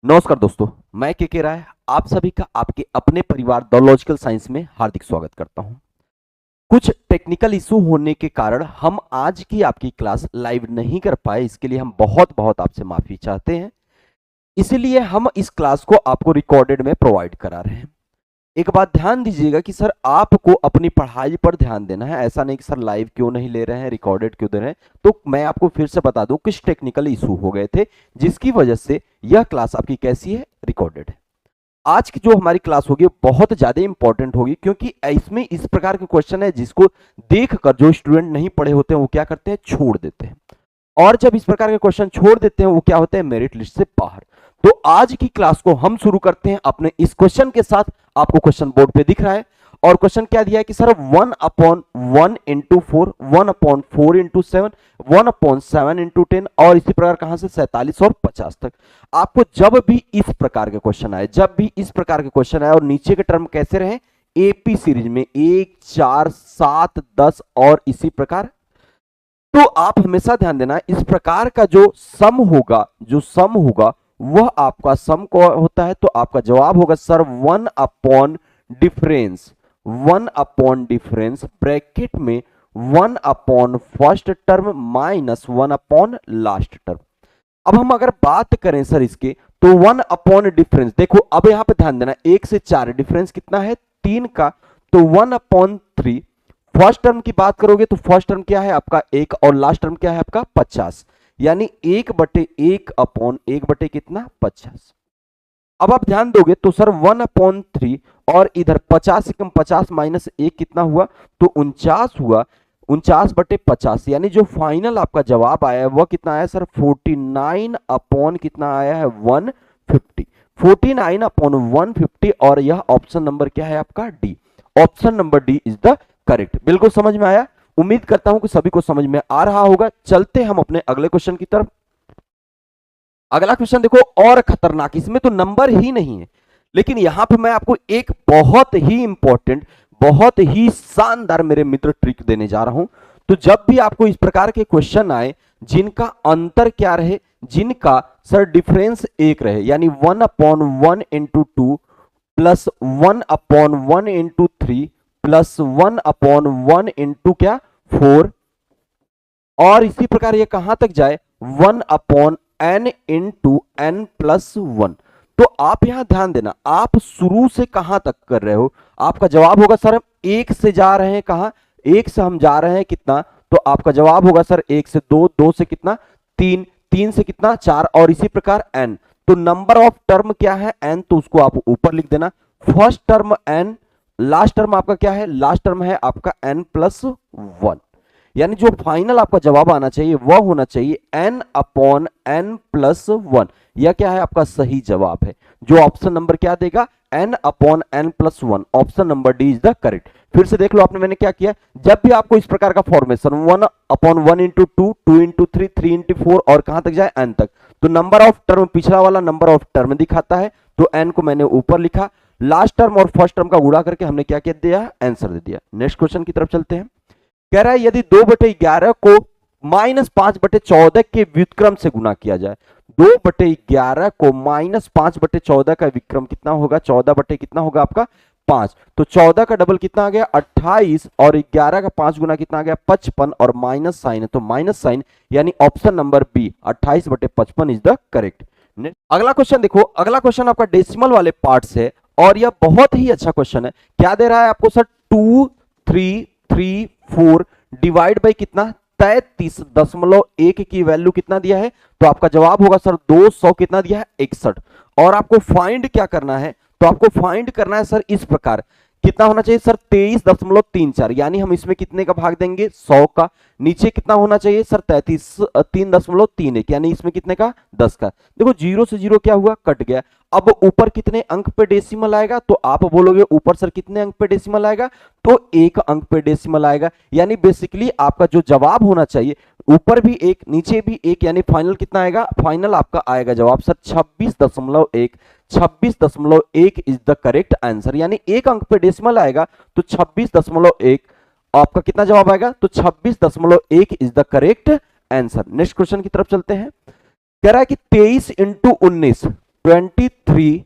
नमस्कार दोस्तों, मैं के राय आप सभी का आपके अपने परिवार द लॉजिकल साइंस में हार्दिक स्वागत करता हूं। कुछ टेक्निकल इशू होने के कारण हम आज की आपकी क्लास लाइव नहीं कर पाए, इसके लिए हम बहुत बहुत आपसे माफी चाहते हैं। इसीलिए हम इस क्लास को आपको रिकॉर्डेड में प्रोवाइड करा रहे हैं। एक बात ध्यान दीजिएगा कि सर आपको अपनी पढ़ाई पर ध्यान देना है, ऐसा नहीं कि सर लाइव क्यों नहीं ले रहे हैं, रिकॉर्डेड क्यों दे रहे हैं। तो मैं आपको फिर से बता दूं, कुछ टेक्निकल इशू हो गए थे जिसकी वजह से यह क्लास आपकी कैसी है, रिकॉर्डेड है। आज की जो हमारी क्लास होगी बहुत ज्यादा इंपॉर्टेंट होगी, क्योंकि इसमें इस प्रकार के क्वेश्चन है जिसको देखकर जो स्टूडेंट नहीं पढ़े होते हैं वो क्या करते हैं, छोड़ देते हैं। और जब इस प्रकार के क्वेश्चन छोड़ देते हैं वो क्या होते हैं, मेरिट लिस्ट से बाहर। तो आज की क्लास को हम शुरू करते हैं अपने इस क्वेश्चन के साथ। आपको क्वेश्चन बोर्ड पे दिख रहा है और क्वेश्चन क्या दिया है कि सर 1/1 इंटू 4, 1/4 इंटू 7, 1/7 इंटू 10 और इसी प्रकार कहां से 47 और 50 तक। आपको जब भी इस प्रकार के क्वेश्चन आए और नीचे के टर्म कैसे रहे, एपी सीरीज में 1, 4, 7, 10 और इसी प्रकार, तो आप हमेशा ध्यान देना इस प्रकार का जो सम होगा वह आपका सम को होता है। तो आपका जवाब होगा सर 1/डिफरेंस ब्रैकेट में 1/फर्स्ट टर्म माइनस 1/लास्ट टर्म। अब हम अगर बात करें सर इसके, तो 1/डिफरेंस, देखो अब यहां पे ध्यान देना, 1 से 4 डिफरेंस कितना है, 3 का, तो 1/3। फर्स्ट टर्म की बात करोगे तो फर्स्ट टर्म क्या है आपका 1 और लास्ट टर्म क्या है आपका 50, यानी 1/1 अपॉन 1/ कितना 50। अब आप ध्यान दोगे तो सर 1/3 और इधर 50 से कम 50 माइनस 1 कितना हुआ, तो 49 हुआ, 49/50, यानी जो फाइनल आपका जवाब आया है वह कितना आया सर 49 अपॉन कितना आया है 150, 49/150। और यह ऑप्शन नंबर क्या है आपका D, option number D is the correct. बिल्कुल समझ में आया, उम्मीद करता हूं कि सभी को समझ में आ रहा होगा। चलते हम अपने अगले क्वेश्चन की तरफ। अगला क्वेश्चन देखो और खतरनाक, इसमें तो नंबर ही नहीं है, लेकिन यहां पे मैं आपको एक बहुत ही इंपॉर्टेंट, बहुत ही शानदार मेरे मित्र ट्रिक देने जा रहा हूं। तो जब भी आपको इस प्रकार के क्वेश्चन आए जिनका अंतर क्या रहे, जिनका सर डिफरेंस 1 रहे, यानी 1/1 into 2 plus 1/1 into 3 plus 1/1 into क्या 4, और इसी प्रकार ये कहां तक जाए 1/n इंटू n प्लस 1। तो आप यहां ध्यान देना, आप शुरू से कहां तक कर रहे हो, आपका जवाब होगा सर हम 1 से जा रहे हैं, कहां 1 से हम जा रहे हैं कितना, तो आपका जवाब होगा सर 1 से 2, 2 से कितना 3, 3 से कितना 4 और इसी प्रकार n। तो नंबर ऑफ टर्म क्या है n, तो उसको आप ऊपर लिख देना, first term n, last term आपका क्या है, लास्ट टर्म है आपका n प्लस 1, यानी जो फाइनल आपका जवाब आना चाहिए वह होना चाहिए n/n प्लस 1। यह क्या है आपका सही जवाब है, जो ऑप्शन नंबर क्या देगा n/n plus 1, option number D is the correct. फिर से देख लो आपने मैंने क्या किया, जब भी आपको इस प्रकार का फॉर्मेशन 1/1 इंटू 2, 2 इंटू 3, 3 इंटू 4 और कहां तक जाए n तक, तो नंबर ऑफ टर्म पिछला वाला नंबर ऑफ टर्म दिखाता है, तो n को मैंने ऊपर लिखा, लास्ट टर्म और फर्स्ट टर्म का गुणा करके हमने क्या किया दिया, आंसर दे दिया। नेक्स्ट क्वेश्चन की तरफ चलते हैं। कह रहा है यदि 2/11 को -5/14 के व्युत्क्रम से गुणा किया जाए, 2/11 को -5/14 का विक्रम कितना होगा, 14 कितना होगा आपका 5, तो 14 का डबल कितना आ गया 28 और 11 का 5 गुना कितना आ गया 55 और माइनस साइन है तो माइनस साइन, यानी option number B 28/55 is the correct. अगला क्वेश्चन देखो, अगला क्वेश्चन आपका डेसिमल वाले पार्ट से, और यह बहुत ही अच्छा क्वेश्चन है। क्या दे रहा है आपको सर 2, 3, 3, 4 डिवाइड बाई कितना 33.1 की वैल्यू कितना दिया है, तो आपका जवाब होगा सर 200 कितना दिया है 61। और आपको फाइंड क्या करना है, तो आपको फाइंड करना है सर इस प्रकार, कितना होना चाहिए सर 23.34, यानी हम इसमें कितने का भाग देंगे 100 का, नीचे कितना होना चाहिए सर 3.31, यानी इसमें कितने का 10 का। देखो 0 से 0 क्या हुआ, कट गया। अब ऊपर कितने अंक पे डेसिमल आएगा, तो आप बोलोगे ऊपर सर कितने अंक पे डेसिमल आएगा, तो 1 अंक पे डेसिमल आएगा, यानी बेसिकली आपका जो जवाब होना चाहिए ऊपर भी 1 नीचे भी 1, यानी फाइनल कितना आएगा, फाइनल आपका आएगा जवाब sir 26.1, 26.1 is the correct answer, यानी 1 अंक पे डेसिमल आएगा तो 26.1 आपका कितना जवाब आएगा, तो 26.1 is the correct answer. Next question की तरफ चलते हैं। कह रहा है कि 23 इंटू 19, 23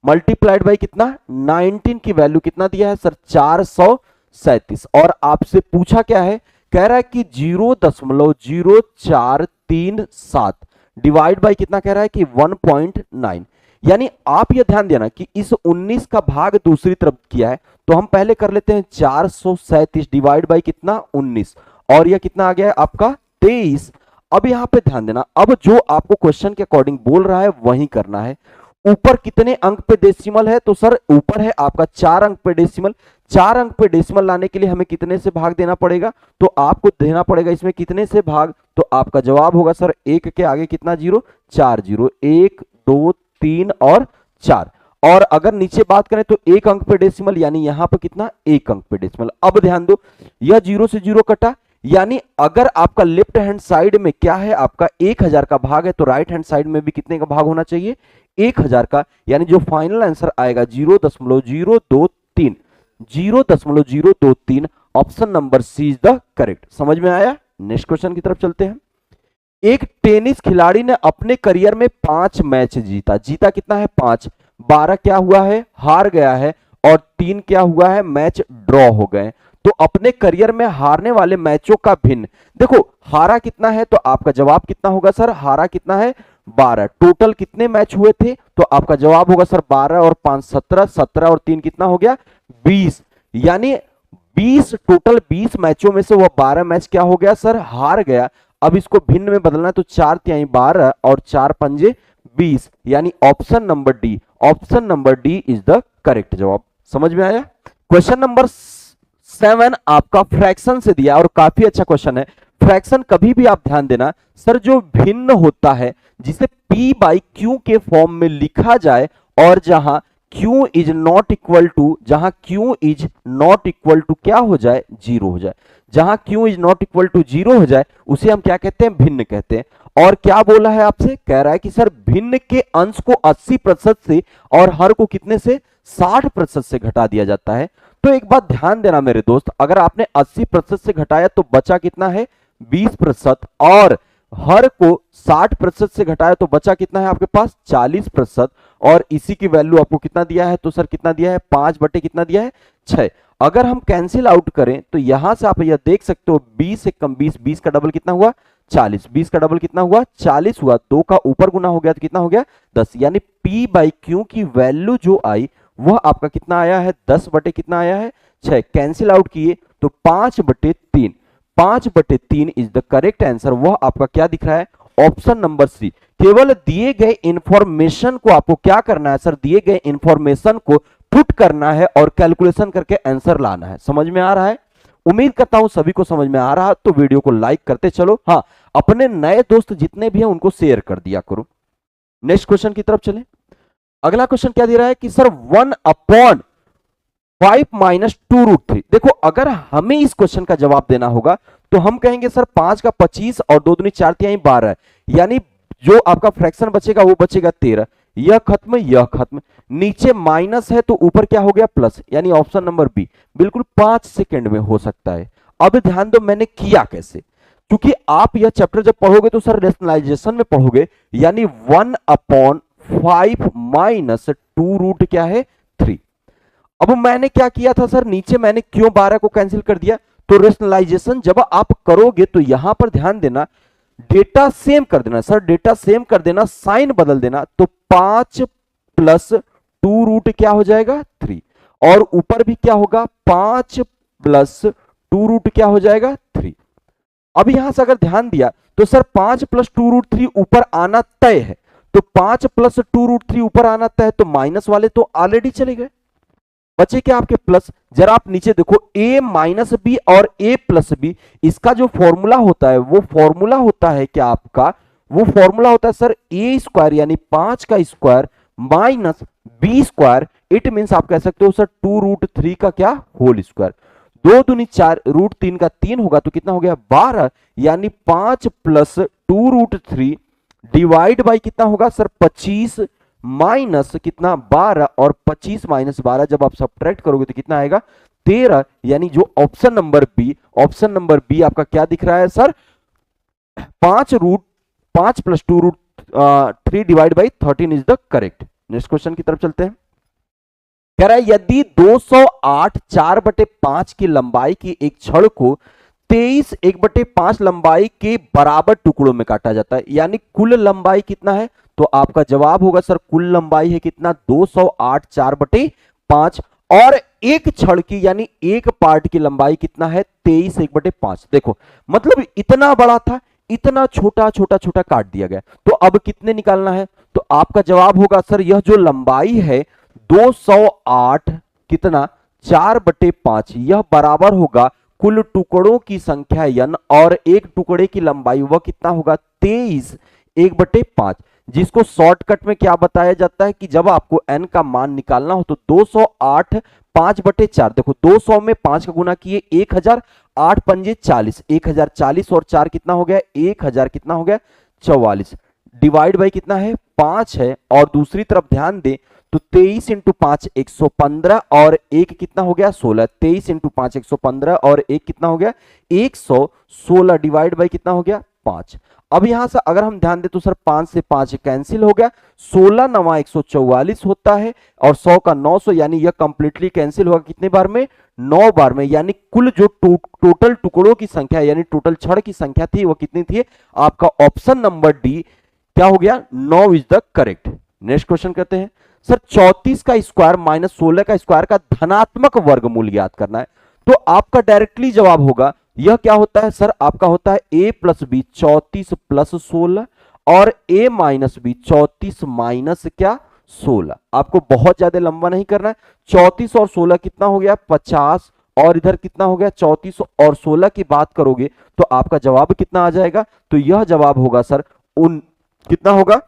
मल्टीप्लाइड बाई कितना 19 की वैल्यू कितना दिया है सर 437। और आपसे पूछा क्या है, कह रहा है कि 0.0437 डिवाइड बाई कितना कह रहा है कि 1.9। यानी आप ये ध्यान देना कि इस 19 का भाग दूसरी तरफ किया है, तो हम पहले कर लेते हैं 437 डिवाइड बाई कितना 19, और यह कितना आ गया है आपका 23। अब यहां पे ध्यान देना, अब जो आपको क्वेश्चन के अकॉर्डिंग बोल रहा है वही करना है। ऊपर कितने अंक पे डेसिमल है, तो सर ऊपर है आपका 4 अंक पे डेसिमल। 4 अंक पे डेसिमल लाने के लिए हमें कितने से भाग देना पड़ेगा, तो आपको देना पड़ेगा इसमें कितने से भाग, तो आपका जवाब होगा सर 1 के आगे कितना जीरो, 4 जीरो, 1 2 3 और 4। और अगर नीचे बात करें तो 1 अंक पे डेसिमल, यानी यहां पर कितना 1 अंक पे डेसिमल। अब ध्यान दो, यह 0 से 0 कटा, यानी अगर आपका लेफ्ट हैंड साइड में क्या है आपका 1000 का भाग है, तो राइट हैंड साइड में भी कितने का भाग होना चाहिए 1000 का। यानी जो फाइनल आंसर आएगा 0.023, 0.023। Option number C is the correct. समझ में आया? नेक्स्ट क्वेश्चन की तरफ चलते हैं। एक टेनिस खिलाड़ी ने अपने करियर में 5 मैच जीता। जीता कितना है 5, 12 क्या हुआ है हार गया है, और 3 क्या हुआ है मैच ड्रॉ हो गए। तो अपने करियर में हारने वाले मैचों का भिन्न, देखो हारा कितना है, तो आपका जवाब कितना होगा सर, हारा कितना है 12। टोटल कितने मैच हुए थे, तो आपका जवाब होगा सर 12 और 5 17, 17 और 3 कितना हो गया 20। यानी 20 टोटल 20 मैचों में से वह 12 मैच क्या हो गया सर हार गया। अब इसको भिन्न में बदलना है, तो 4 तिहाई 12 और 4 पंजे 20, यानी option number D, option number D is the correct जवाब। समझ में आया? क्वेश्चन नंबर 7 आपका फ्रैक्शन से दिया और काफी अच्छा क्वेश्चन है। फ्रैक्शन कभी भी आप ध्यान देना सर, जो भिन्न होता है जिसे p बाई क्यू के फॉर्म में लिखा जाए, और जहां q is not equal to, जहां q is not equal to क्या हो जाए 0 हो जाए, जहां q is not equal to 0 हो जाए उसे हम क्या कहते हैं भिन्न कहते हैं। और क्या बोला है आपसे, कह रहा है कि सर भिन्न के अंश को 80% से और हर को कितने से 60% से घटा दिया जाता है। तो एक बात ध्यान देना मेरे दोस्त, अगर आपने 80% से घटाया तो बचा कितना है 20%, और हर को 60% से घटाया तो बचा कितना है आपके पास 40%, और इसी की वैल्यू आपको कितना दिया है, तो सर कितना दिया है 5 बटे कितना दिया है 6। अगर हम कैंसिल आउट करें तो यहां से आप यह देख सकते हो 20 से कम 20, 20 का डबल कितना हुआ 40, 20 का डबल कितना हुआ 40 हुआ, 2 का ऊपर गुना हो गया तो कितना हो गया 10। यानी p बाई क्यू की वैल्यू जो आई वह आपका कितना आया है 10 बटे कितना आया है 6। कैंसिल आउट किए तो 5 बटे 3, 5 बटे 3 इज द करेक्ट आंसर। वह आपका क्या दिख रहा है ऑप्शन नंबर सी। केवल दिए गए इंफॉर्मेशन को आपको क्या करना है सर, दिए गए इंफॉर्मेशन को पुट करना है और कैलकुलेशन करके आंसर लाना है। समझ में आ रहा है? उम्मीद करता हूं सभी को समझ में आ रहा है, तो वीडियो को लाइक करते चलो। हाँ, अपने नए दोस्त जितने भी हैं उनको शेयर कर दिया करो। नेक्स्ट क्वेश्चन की तरफ चलें। अगला क्वेश्चन क्या दे रहा है कि सर 1/5 माइनस 2√3। देखो अगर हमें इस क्वेश्चन का जवाब देना होगा तो हम कहेंगे सर 5 का 25 और 2 दूनी 4 तिहाई 12, यानी जो आपका फ्रैक्शन बचेगा वो बचेगा 13। यह खत्म, यह खत्म, नीचे माइनस है तो ऊपर क्या हो गया प्लस, यानी ऑप्शन नंबर बी बिल्कुल 5 सेकंड में हो सकता है। अब ध्यान दो मैंने किया कैसे, क्योंकि आप यह चैप्टर जब पढ़ोगे तो सर रेशनलाइजेशन में पढ़ोगे, यानी 1/5 माइनस 2 क्या है 3। अब मैंने क्या किया था सर, नीचे मैंने क्यों 12 को कैंसिल कर दिया, तो रेशनलाइजेशन जब आप करोगे तो यहां पर ध्यान देना डेटा सेम कर देना सर, डेटा सेम कर देना, साइन बदल देना, तो 5 प्लस 2 क्या हो जाएगा 3, और ऊपर भी क्या होगा 5 प्लस 2 क्या हो जाएगा 3। अब यहां से अगर ध्यान दिया तो सर 5 प्लस 2√3 ऊपर आना तय है, तो 5 प्लस 2√3 ऊपर आना तय है, तो माइनस वाले तो ऑलरेडी चले गए, बचे क्या आपके प्लस। जरा आप नीचे देखो a माइनस बी और a प्लस बी, इसका जो फॉर्मूला होता है वो फॉर्मूला होता है क्या आपका, वो फॉर्मूला होता है सर a स्क्वायर यानी 5 का square minus b square. It means आप कह सकते हो सर 2√3 का क्या होल स्क्वायर। 2 दूनी 4, √3 का 3 होगा तो कितना हो गया 12, यानी 5 प्लस 2√3 डिवाइड बाई कितना होगा सर 25 माइनस कितना 12, और 25 माइनस 12 जब आप सब्ट्रैक्ट करोगे तो कितना आएगा 13। यानी जो option number B, option number B आपका क्या दिख रहा है sir 5 plus 3 divide by 13 is the correct. Next question की तरफ चलते हैं। कह रहा है यदि 208 4/5 की लंबाई की एक छड़ को 23 1/5 लंबाई के बराबर टुकड़ों में काटा जाता है, यानी कुल लंबाई कितना है, तो आपका जवाब होगा सर कुल लंबाई है कितना 208 4/5 और एक छड़ की यानी एक पार्ट की लंबाई कितना है 23 1/5। देखो मतलब इतना बड़ा था, इतना छोटा छोटा छोटा काट दिया गया, तो अब कितने निकालना है, तो आपका जवाब होगा सर यह जो लंबाई है 208 कितना 4/5 यह बराबर होगा कुल टुकड़ों की संख्या n और एक टुकड़े की लंबाई वह कितना होगा 23 1/5, जिसको शॉर्टकट में क्या बताया जाता है कि जब आपको n का मान निकालना हो तो 208 5/4, देखो 200 में 5 का गुना किए 1000, 8 पंजे 40, 1040 और 4 कितना हो गया 1000 कितना हो गया 44, डिवाइड बाई कितना है 5 है, और दूसरी तरफ ध्यान दें तो 23 इंटू 5 115 और एक कितना हो गया 16, 23 इंटू 5 115 और एक कितना हो गया 116, डिवाइड बाई कितना हो गया 5। अब यहां से अगर हम ध्यान दें तो सर 5 से 5 कैंसिल हो गया, 16 9 144 होता है और 100 का 900, यानी यह कंप्लीटली कैंसिल होगा कितने बार में 9 बार में, यानी कुल जो टोटल टुकड़ों की संख्या यानी टोटल छड़ की संख्या थी वो कितनी थी, आपका ऑप्शन नंबर डी क्या हो गया 9 is the correct. Next question करते हैं। सर 34 का स्क्वायर माइनस 16 का स्क्वायर का धनात्मक वर्गमूल ज्ञात करना है, तो आपका डायरेक्टली जवाब होगा यह क्या होता है सर, आपका होता है a प्लस बी 34 प्लस 16 और a माइनस बी 34 माइनस क्या 16। आपको बहुत ज्यादा लंबा नहीं करना है, 34 और 16 कितना हो गया 50 और इधर कितना हो गया 34 और 16 की बात करोगे तो आपका जवाब कितना आ जाएगा, तो यह जवाब होगा सर उन कितना होगा,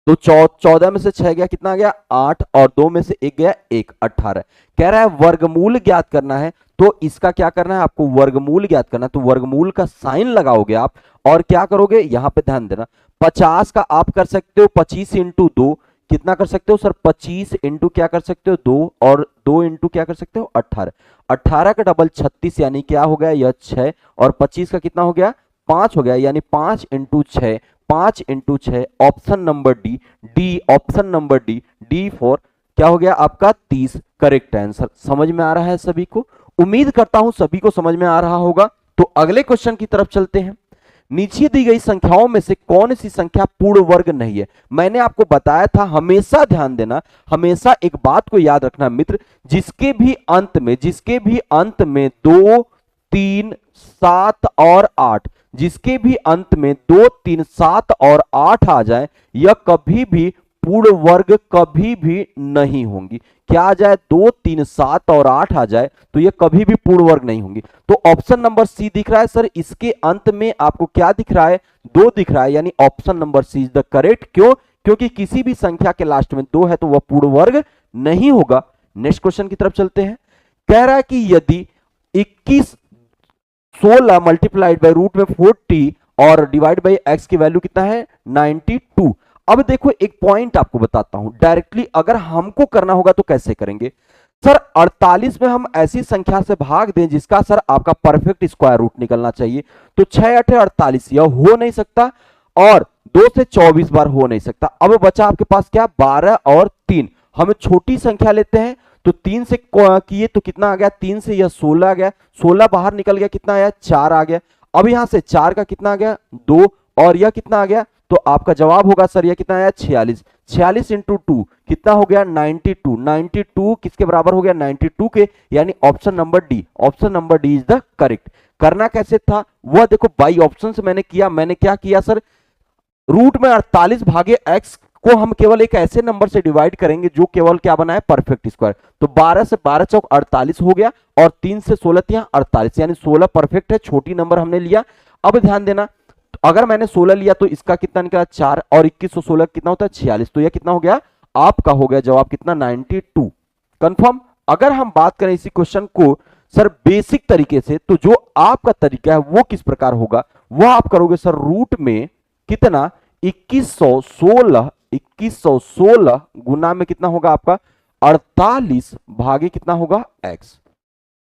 तो 14 में से 6 गया कितना आ गया 8 और 2 में से 1 गया 1 18। कह रहा है वर्गमूल ज्ञात करना है, तो इसका क्या करना है आपको वर्गमूल ज्ञात करना है, तो वर्गमूल का साइन लगाओगे आप और क्या करोगे यहां पे ध्यान देना 50 का आप कर सकते हो 25 इंटू 2 कितना कर सकते हो सर 25 इंटू क्या कर सकते हो 2 और 2 इंटू क्या कर सकते हो 18, 18 का डबल 36 यानी क्या हो गया यह 6 और 25 का कितना हो गया 5 हो गया, यानी 5 into 6 5 into 6 option number D, D option number D, D for क्या हो गया आपका 30 करेक्ट आंसर। समझ में आ रहा है सभी को, उम्मीद करता हूं सभी को समझ में आ रहा होगा। तो अगले क्वेश्चन की तरफ चलते हैं। नीचे दी गई संख्याओं में से कौन सी संख्या पूर्ण वर्ग नहीं है, मैंने आपको बताया था, हमेशा ध्यान देना, हमेशा एक बात को याद रखना मित्र, जिसके भी अंत में 2 3 7 और 8, जिसके भी अंत में 2 3 7 और 8 आ जाए यह कभी भी पूर्ण वर्ग कभी भी नहीं होंगी। क्या आ जाए 2 3 7 और 8 आ जाए तो यह कभी भी पूर्ण वर्ग नहीं होंगी। तो ऑप्शन नंबर सी दिख रहा है सर, इसके अंत में आपको क्या दिख रहा है 2 दिख रहा है, यानी option number C is the correct. क्यों, क्योंकि किसी भी संख्या के लास्ट में 2 है तो वह पूर्ण वर्ग नहीं होगा। नेक्स्ट क्वेश्चन की तरफ चलते हैं। कह रहा है कि यदि 21 16 मल्टीप्लाइड बाई रूट में 40 और डिवाइड बाई एक्स की वैल्यू कितना है 92। अब देखो एक पॉइंट आपको बताता हूं, डायरेक्टली अगर हमको करना होगा तो कैसे करेंगे सर, 48 में हम ऐसी संख्या से भाग दें जिसका सर आपका परफेक्ट स्क्वायर रूट निकलना चाहिए, तो 6 8 48 यह हो नहीं सकता और 2 से 24 बार हो नहीं सकता। अब बचा आपके पास क्या 12 और 3, हम छोटी संख्या लेते हैं तो 3 से किए तो कितना आ गया 3 से यह 16 आ गया, 16 बाहर निकल गया कितना आया 4 आ गया। अब यहां से 4 का कितना आ गया 2 और यह कितना आ गया, तो आपका जवाब होगा सर यह कितना आया 46, 46 इंटू 2 कितना हो गया 92, 92 किसके बराबर हो गया 92 के, यानी option number D, option number D is the correct. करना कैसे था वह देखो बाई ऑप्शन से मैंने क्या किया सर, रूट में 48 भागे एक्स को हम केवल एक ऐसे नंबर से डिवाइड करेंगे जो केवल क्या बना है परफेक्ट स्क्वायर, तो 12 से 12 चौक 48 हो गया और 3 से 16 यहाँ 48, यानी 16 परफेक्ट है, छोटी नंबर हमने लिया। अब ध्यान देना तो अगर मैंने 16 लिया तो इसका कितना निकला 4 और 21 और 16 कितना होता है 46, तो यह कितना हो गया आपका हो गया जवाब कितना 92 कंफर्म। अगर हम बात करें इसी क्वेश्चन को सर बेसिक तरीके से, तो जो आपका तरीका है वो किस प्रकार होगा, वह आप करोगे सर रूट में कितना 2116 गुना में कितना होगा आपका 48 भागे कितना होगा x,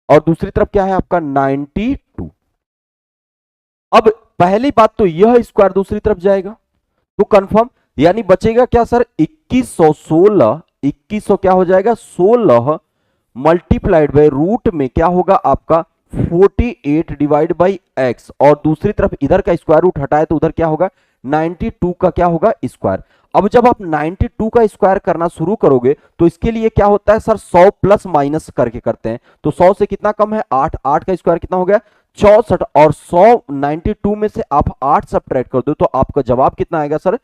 और दूसरी तरफ क्या है आपका 92। अब पहली बात तो यह स्क्वायर दूसरी तरफ जाएगा तो कंफर्म, यानी बचेगा क्या सर 2116, 2100 क्या हो जाएगा 16 मल्टीप्लाइड बाय रूट में क्या होगा आपका 48 डिवाइड बाई एक्स, और दूसरी तरफ इधर का स्क्वायर रूट हटाए तो उधर क्या होगा 92 का क्या होगा स्क्वायर। अब जब आप 92 का स्क्वायर करना शुरू करोगे तो इसके लिए क्या होता है सर 100 प्लस माइनस करके करते हैं, तो 100 से कितना कम है 8, 8 का स्क्वायर कितना हो गया 64, और 100 92 में से आप 8 सब्ट्रैक्ट कर दो तो आपका जवाब कितना आएगा सर,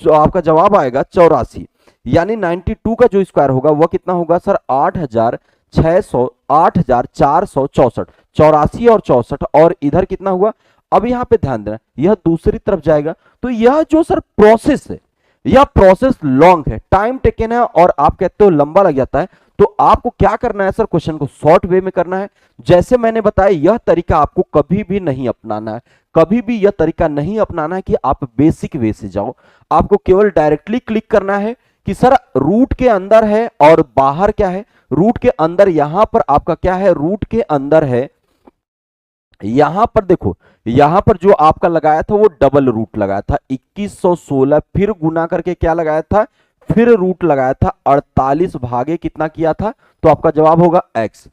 जो आपका जवाब आएगा 84, यानी 92 का जो स्क्वायर होगा वह कितना होगा सर 8600, 8464, 84 और 64, और इधर कितना हुआ। अब यहां पे ध्यान देना यह दूसरी तरफ जाएगा, तो यह जो सर प्रोसेस है यह प्रोसेस लॉन्ग है, टाइम टेकन है, और आप कहते हो लंबा लग जाता है, तो आपको क्या करना है सर क्वेश्चन को शॉर्ट वे में करना है। जैसे मैंने बताया यह तरीका आपको कभी भी नहीं अपनाना है, कभी भी यह तरीका नहीं अपनाना है कि आप बेसिक वे से जाओ, आपको केवल डायरेक्टली क्लिक करना है कि सर रूट के अंदर है और बाहर क्या है, रूट के अंदर यहां पर आपका क्या है, रूट के अंदर है, यहां पर देखो यहां पर जो आपका लगाया था वो डबल रूट लगाया था 2116, फिर गुना करके क्या लगाया था, फिर रूट लगाया था 48 भागे कितना किया था, तो आपका जवाब होगा x।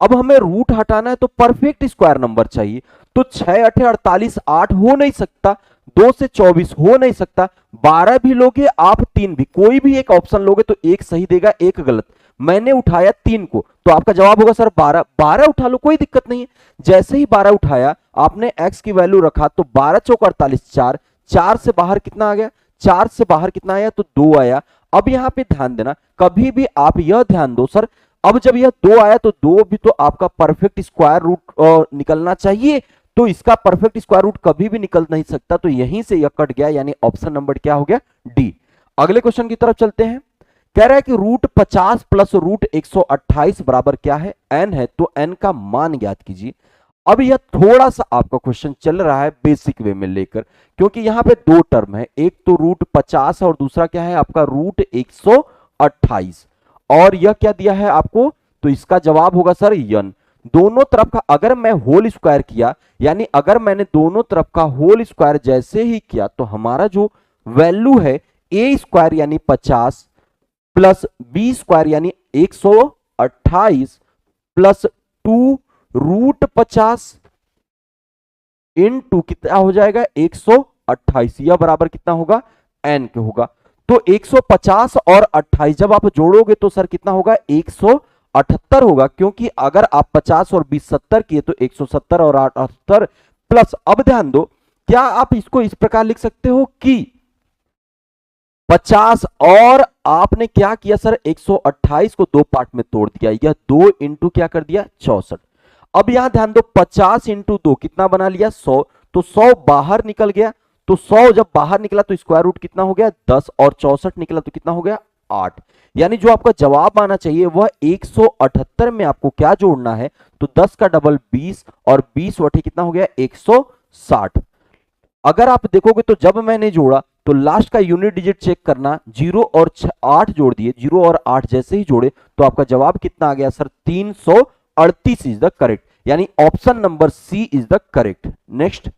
अब हमें रूट हटाना है तो परफेक्ट स्क्वायर नंबर चाहिए, तो 6 8 48, 8 हो नहीं सकता, 2 से 24 हो नहीं सकता, 12 भी लोगे आप 3 भी, कोई भी एक ऑप्शन लोगे तो एक सही देगा एक गलत, मैंने उठाया 3 को तो आपका जवाब होगा सर 12, 12 उठा लो कोई दिक्कत नहीं है। जैसे ही 12 उठाया आपने x की वैल्यू रखा तो 12 चौक 48, 4, 4 से बाहर कितना आ गया, 4 से बाहर कितना आया तो 2 आया। अब यहां पे ध्यान देना, कभी भी आप यह ध्यान दो सर, अब जब यह 2 आया तो 2 भी तो आपका परफेक्ट स्क्वायर रूट निकलना चाहिए, तो इसका परफेक्ट स्क्वायर रूट कभी भी निकल नहीं सकता, तो यहीं से यह कट गया, यानी ऑप्शन नंबर क्या हो गया डी। अगले क्वेश्चन की तरफ चलते हैं। कह रहा है कि रूट 50 प्लस रूट 128 बराबर क्या है, n है, तो n का मान ज्ञात कीजिए। अब यह थोड़ा सा आपका क्वेश्चन चल रहा है बेसिक वे में लेकर, क्योंकि यहां पे दो टर्म है, एक तो रूट 50 है और दूसरा क्या है आपका रूट 128, और यह क्या दिया है आपको, तो इसका जवाब होगा सर n। दोनों तरफ का अगर मैं होल स्क्वायर किया, यानी अगर मैंने दोनों तरफ का होल स्क्वायर जैसे ही किया तो हमारा जो वैल्यू है a स्क्वायर यानी 50 प्लस बी स्क्वायर यानी 128 प्लस 2 रूट 50 इनटू कितना हो जाएगा 128, यह बराबर कितना होगा n के होगा। तो 150 और 28 जब आप जोड़ोगे तो सर कितना होगा 178 होगा, क्योंकि अगर आप 50 और 20 70 किए तो 170 और 78 प्लस, अब ध्यान दो क्या आप इसको इस प्रकार लिख सकते हो कि 50 और आपने क्या किया सर 128 को दो पार्ट में तोड़ दिया, यह 2 इंटू क्या कर दिया 64। अब यहां ध्यान दो 50 इंटू 2 कितना बना लिया 100, तो 100 बाहर निकल गया, तो 100 जब बाहर निकला तो स्क्वायर रूट कितना हो गया 10, और 64 निकला तो कितना हो गया 8, यानी जो आपका जवाब आना चाहिए वह 178 में आपको क्या जोड़ना है, तो 10 का डबल 20 और 20 वटे कितना हो गया 160। अगर आप देखोगे तो जब मैंने जोड़ा तो लास्ट का यूनिट डिजिट चेक करना, 0 और 8 जोड़ दिए, 0 और 8 जैसे ही जोड़े तो आपका जवाब कितना आ गया सर 338 इज द करेक्ट, यानी option number C is the correct. Next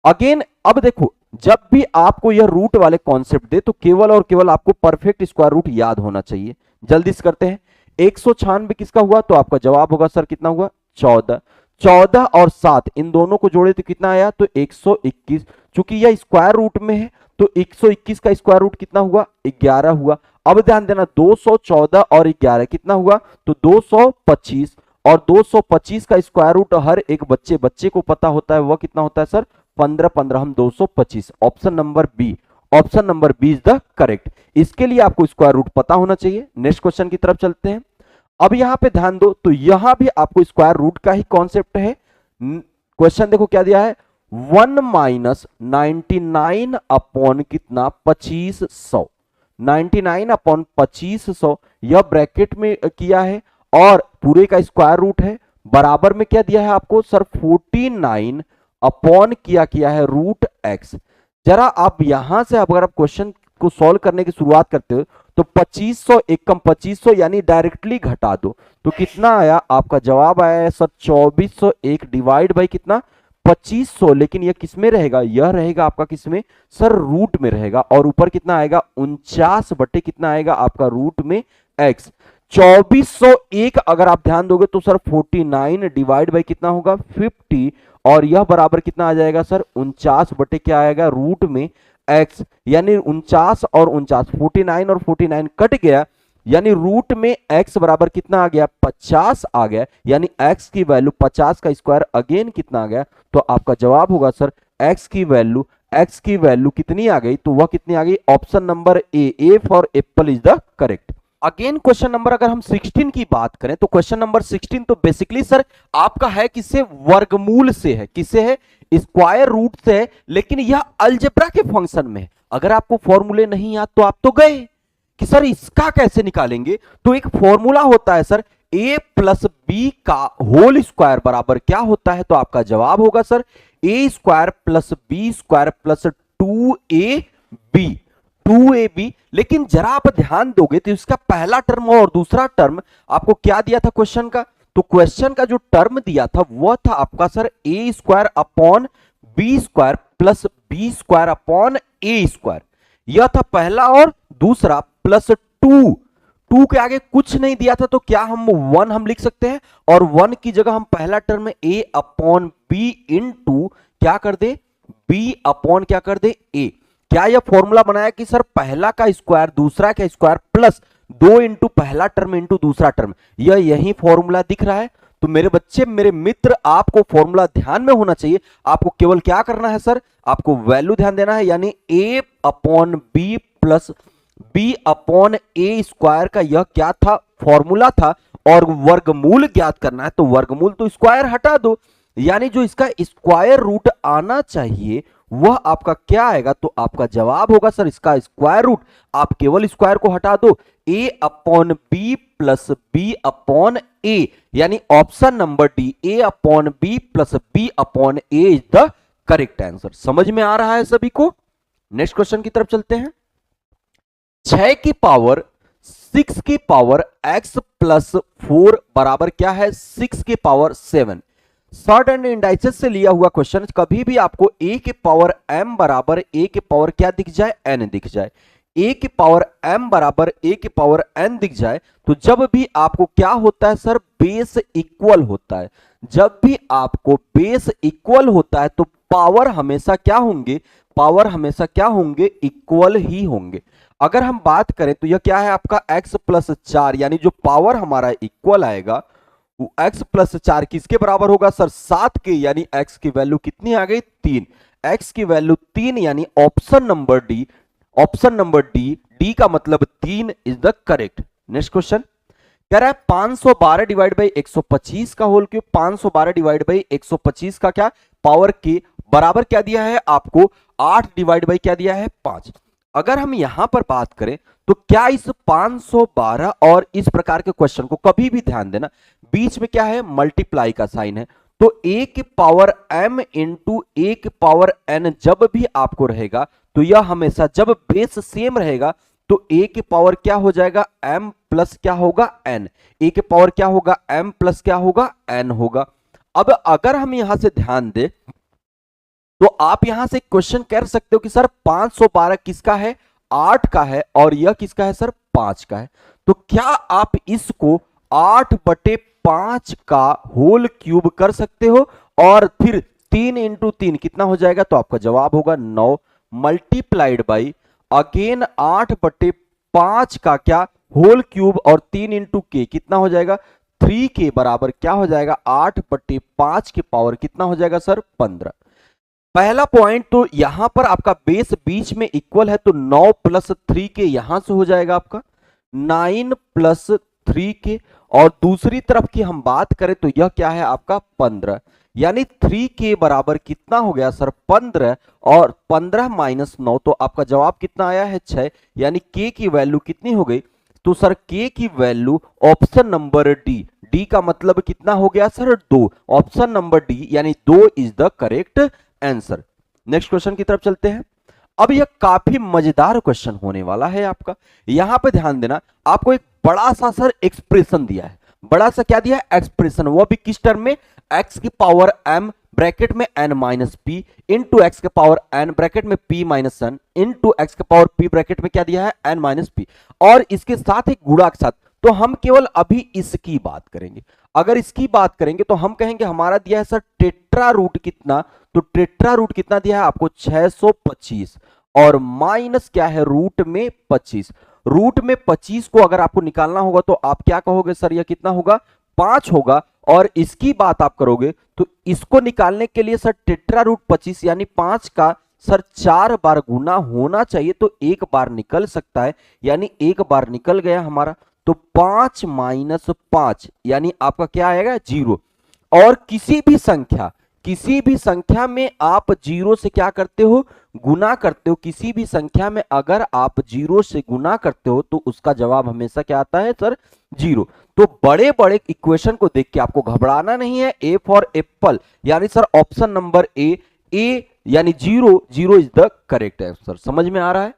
again, अब देखो जब भी आपको यह रूट वाले कॉन्सेप्ट दे तो केवल और केवल आपको परफेक्ट स्क्वायर रूट याद होना चाहिए। जल्दी से करते हैं, 196 किसका हुआ, तो आपका जवाब होगा सर कितना हुआ 14, 14 और 7 इन दोनों को जोड़े तो कितना आया तो 121, चूंकि यह स्क्वायर रूट में है तो 121 का स्क्वायर रूट कितना हुआ 11 हुआ। अब ध्यान देना 214 और 11 कितना हुआ तो 225, और 225 का स्क्वायर रूट हर एक बच्चे को पता होता है, वह कितना होता है सर 15 15 हम 225, option number B, option number B is the correct. इसके लिए आपको स्क्वायर रूट पता होना चाहिए। नेक्स्ट क्वेश्चन की तरफ चलते हैं। अब यहां पे ध्यान दो तो यहां भी आपको स्क्वायर रूट का ही कॉन्सेप्ट है। क्वेश्चन देखो क्या दिया है, 1 माइनस 99 अपॉन कितना 2500, 99 अपॉन 2500 यह ब्रैकेट में किया है और पूरे का स्क्वायर रूट है, बराबर में क्या दिया है आपको सर 49 अपॉन किया है रूट एक्स। जरा आप यहां से अगर आप क्वेश्चन को सॉल्व करने की शुरुआत करते हो तो 2500 एक कम 2500 यानी डायरेक्टली घटा दो तो कितना आया, आपका जवाब आया है सर 2401 डिवाइड बाई कितना 2500, लेकिन यह किस में रहेगा, यह रहेगा आपका किस में सर, रूट में रहेगा। और ऊपर कितना आएगा, 49 बटे कितना आएगा आपका रूट में x। 2401 अगर आप ध्यान दोगे तो सर 49 डिवाइड बाई कितना होगा 50, और यह बराबर कितना आ जाएगा सर 49 बटे क्या आएगा रूट में x। यानी 49 और 49, 49 और 49 कट गया, यानी रूट में x बराबर कितना आ गया 50 आ गया, यानी x की वैल्यू 50 का स्क्वायर अगेन कितना आ गया, तो आपका जवाब होगा सर x की वैल्यू कितनी आ गई, तो वह कितनी आ गई, option number A for Apple is the correct. Again question number अगर हम 16 की बात करें तो क्वेश्चन नंबर 16 तो बेसिकली सर आपका है किससे, वर्गमूल से है, किससे है, स्क्वायर रूट से है, लेकिन यह अलजेब्रा के फंक्शन में है। अगर आपको फॉर्मूले नहीं याद तो आप तो गए कि सर इसका कैसे निकालेंगे, तो एक फॉर्मूला होता है सर a प्लस बी का होल स्क्वायर बराबर क्या होता है, तो आपका जवाब होगा sir a square plus B square plus 2ab। लेकिन जरा आप ध्यान दोगे तो इसका पहला टर्म और दूसरा टर्म आपको क्या दिया था क्वेश्चन का, तो क्वेश्चन का जो टर्म दिया था वह था आपका sir a square upon B square plus B square upon A square, यह था पहला। और दूसरा प्लस 2 के आगे कुछ नहीं दिया था, तो क्या हम 1 हम लिख सकते हैं, और 1 की जगह हम पहला term a upon B into क्या कर दे, b अपॉन क्या कर दे a। क्या यह फॉर्मूला बनाया कि सर पहला का स्क्वायर दूसरा का स्क्वायर प्लस 2 इंटू पहला टर्म इंटू दूसरा टर्म, यह यही फॉर्मूला दिख रहा है। तो मेरे बच्चे मेरे मित्र आपको फॉर्मूला ध्यान में होना चाहिए, आपको केवल क्या करना है सर, आपको वैल्यू ध्यान देना है, यानी a upon B plus B upon A square का यह क्या था, फॉर्मूला था, और वर्गमूल ज्ञात करना है, तो वर्गमूल तो स्क्वायर हटा दो, यानी जो इसका स्क्वायर रूट आना चाहिए वह आपका क्या आएगा, तो आपका जवाब होगा सर इसका स्क्वायर रूट, आप केवल स्क्वायर को हटा दो, a upon B plus B upon A, यानी option number D a upon B plus B upon A is the correct answer. समझ में आ रहा है सभी को। नेक्स्ट क्वेश्चन की तरफ चलते हैं। 6 की पावर 6 की पावर x प्लस 4 बराबर क्या है 6 की पावर 7। शॉर्ट एंड इंडाइसेस से लिया हुआ क्वेश्चन, कभी भी आपको a की पावर m बराबर a की पावर क्या दिख जाए, n दिख जाए, a की पावर m बराबर a की पावर n दिख जाए, तो जब भी आपको क्या होता है सर, बेस इक्वल होता है। जब भी आपको बेस इक्वल होता है तो पावर हमेशा क्या होंगे, पावर हमेशा क्या होंगे, इक्वल ही होंगे। अगर हम बात करें तो यह क्या है आपका x प्लस 4, यानी जो पावर हमारा इक्वल आएगा वो x प्लस 4 किसके बराबर होगा सर, 7 के, यानी x की वैल्यू कितनी आ गई 3, x की वैल्यू 3, यानी option number D, option number D का मतलब 3 is the correct. Next question कह रहा है 512 डिवाइड बाई 125 का होल क्यूब, 512 डिवाइड बाई 125 का क्या पावर के बराबर क्या दिया है आपको 8 डिवाइड बाई क्या दिया है 5। अगर हम यहां पर बात करें तो क्या इस 512 और इस प्रकार के क्वेश्चन को कभी भी ध्यान देना, बीच में क्या है मल्टीप्लाई का साइन है, तो a की पावर m इंटू a की पावर n जब भी आपको रहेगा तो यह हमेशा जब बेस सेम रहेगा तो a की पावर क्या हो जाएगा m प्लस क्या होगा n, a की पावर क्या होगा m प्लस क्या होगा n होगा। अब अगर हम यहां से ध्यान दें तो आप यहां से क्वेश्चन कर सकते हो कि सर 512 किसका है, 8 का है, और यह किसका है सर 5 का है, तो क्या आप इसको 8 बटे 5 का होल क्यूब कर सकते हो, और फिर 3 इंटू 3 कितना हो जाएगा, तो आपका जवाब होगा 9 मल्टीप्लाइड बाई अगेन 8 बटे 5 का क्या होल क्यूब, और 3 इंटू के कितना हो जाएगा 3 के बराबर क्या हो जाएगा 8 बटे 5 की पावर कितना हो जाएगा सर 15। पहला पॉइंट तो यहां पर आपका बेस बीच में इक्वल है, तो 9 प्लस 3 के यहां से हो जाएगा आपका 9 प्लस 3 के, और दूसरी तरफ की हम बात करें तो यह क्या है आपका 15, यानी 3 के बराबर कितना हो गया सर 15, और 15 माइनस 9 तो आपका जवाब कितना आया है 6, यानी के की वैल्यू कितनी हो गई, तो सर के की value option number D, D का मतलब कितना हो गया सर 2, ऑप्शन नंबर डी यानी 2 is the correct answer. Next question की तरफ चलते हैं। अब यह काफी मजेदार क्वेश्चन होने वाला है आपका, यहां पे ध्यान देना, आपको एक बड़ा सा सर एक्सप्रेशन दिया है, बड़ा सा क्या दिया है एक्सप्रेशन, वो भी किस टर्म में x की पावर m ब्रैकेट में n minus P into x के पावर n ब्रैकेट में p minus n into x के पावर p ब्रैकेट में क्या दिया है n माइनस पी, और इसके साथ एक गुणा के साथ। तो हम केवल अभी इसकी बात करेंगे। अगर इसकी बात करेंगे तो हम कहेंगे हमारा दिया है सर टेट्रा रूट कितना, तो टेट्रा रूट कितना दिया है आपको 625, और माइनस क्या है रूट में 25। रूट में 25 को अगर आपको निकालना होगा तो आप क्या कहोगे सर, यह कितना होगा 5 होगा। और इसकी बात आप करोगे तो इसको निकालने के लिए सर टेट्रा रूट 25 यानी 5 का सर 4 बार गुना होना चाहिए, तो एक बार निकल सकता है, यानी एक बार निकल गया हमारा। तो 5 माइनस 5 यानी आपका क्या आएगा 0। और किसी भी संख्या में आप जीरो से क्या करते हो गुना करते हो, किसी भी संख्या में अगर आप जीरो से गुना करते हो तो उसका जवाब हमेशा क्या आता है सर 0। तो बड़े बड़े इक्वेशन को देख के आपको घबराना नहीं है। ए फॉर एप्पल यानी सर ऑप्शन नंबर ए यानी 0 इज द करेक्ट आंसर। समझ में आ रहा है।